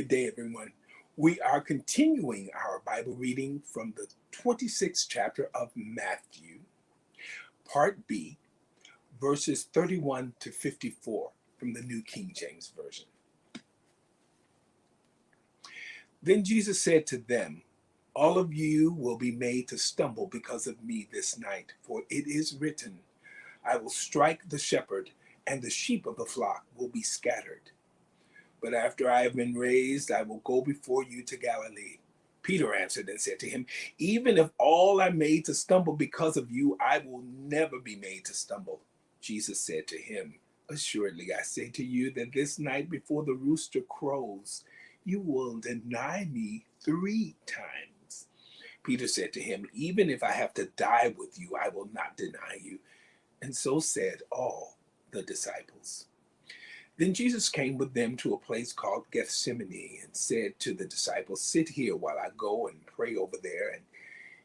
Good day, everyone. We are continuing our Bible reading from the 26th chapter of Matthew, Part B, verses 31 to 54 from the New King James Version. Then Jesus said to them, "All of you will be made to stumble because of me this night, for it is written, I will strike the shepherd, and the sheep of the flock will be scattered. But after I have been raised, I will go before you to Galilee." Peter answered and said to him, "Even if all are made to stumble because of you, I will never be made to stumble." Jesus said to him, "Assuredly, I say to you that this night before the rooster crows, you will deny me 3 times." Peter said to him, "Even if I have to die with you, I will not deny you." And so said all the disciples. Then Jesus came with them to a place called Gethsemane and said to the disciples, "Sit here while I go and pray over there." And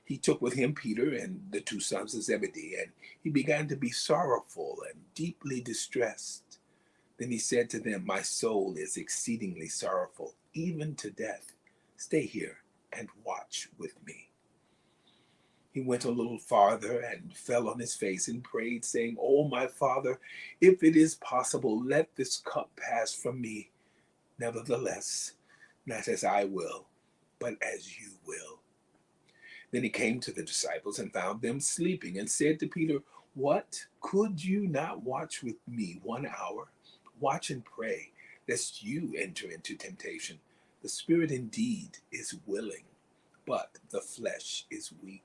he took with him Peter and the 2 sons of Zebedee, and he began to be sorrowful and deeply distressed. Then he said to them, "My soul is exceedingly sorrowful, even to death. Stay here and watch with me." He went a little farther and fell on his face and prayed, saying, "Oh, my Father, if it is possible, let this cup pass from me. Nevertheless, not as I will, but as you will." Then he came to the disciples and found them sleeping and said to Peter, "What? Could you not watch with me 1 hour? Watch and pray, lest you enter into temptation. The spirit indeed is willing, but the flesh is weak."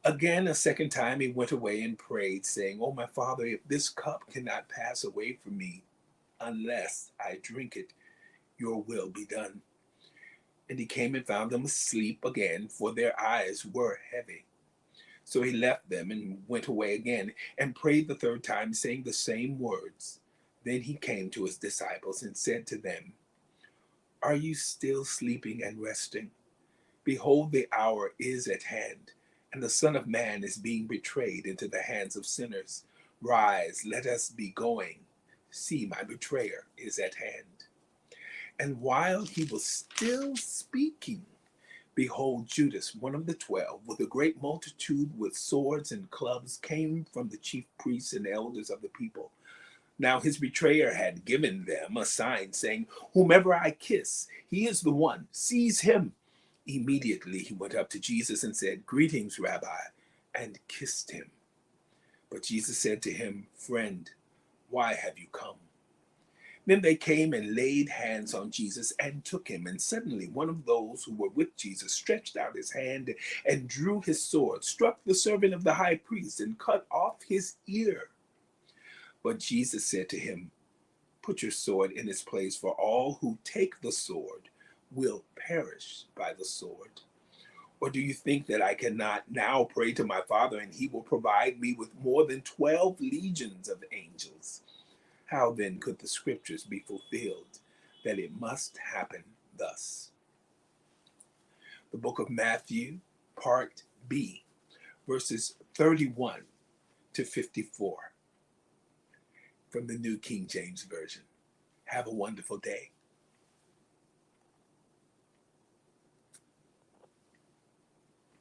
Again, a second time, he went away and prayed, saying, "Oh, my Father, if this cup cannot pass away from me unless I drink it, your will be done." And he came and found them asleep again, for their eyes were heavy. So he left them and went away again and prayed the 3rd time, saying the same words. Then he came to his disciples and said to them, "Are you still sleeping and resting? Behold, the hour is at hand, and the Son of Man is being betrayed into the hands of sinners. Rise, let us be going. See, my betrayer is at hand." And while he was still speaking, behold, Judas, one of the 12, with a great multitude with swords and clubs, came from the chief priests and elders of the people. Now his betrayer had given them a sign, saying, "Whomever I kiss, he is the one. Seize him." Immediately he went up to Jesus and said, "Greetings, Rabbi," and kissed him. But Jesus said to him, "Friend, why have you come?" Then they came and laid hands on Jesus and took him. And suddenly one of those who were with Jesus stretched out his hand and drew his sword, struck the servant of the high priest, and cut off his ear. But Jesus said to him, "Put your sword in its place, for all who take the sword will perish by the sword. Or do you think that I cannot now pray to my Father, and he will provide me with more than 12 legions of angels? How then could the scriptures be fulfilled that it must happen thus?" The book of Matthew, Part B, verses 31 to 54 from the New King James Version. Have a wonderful day.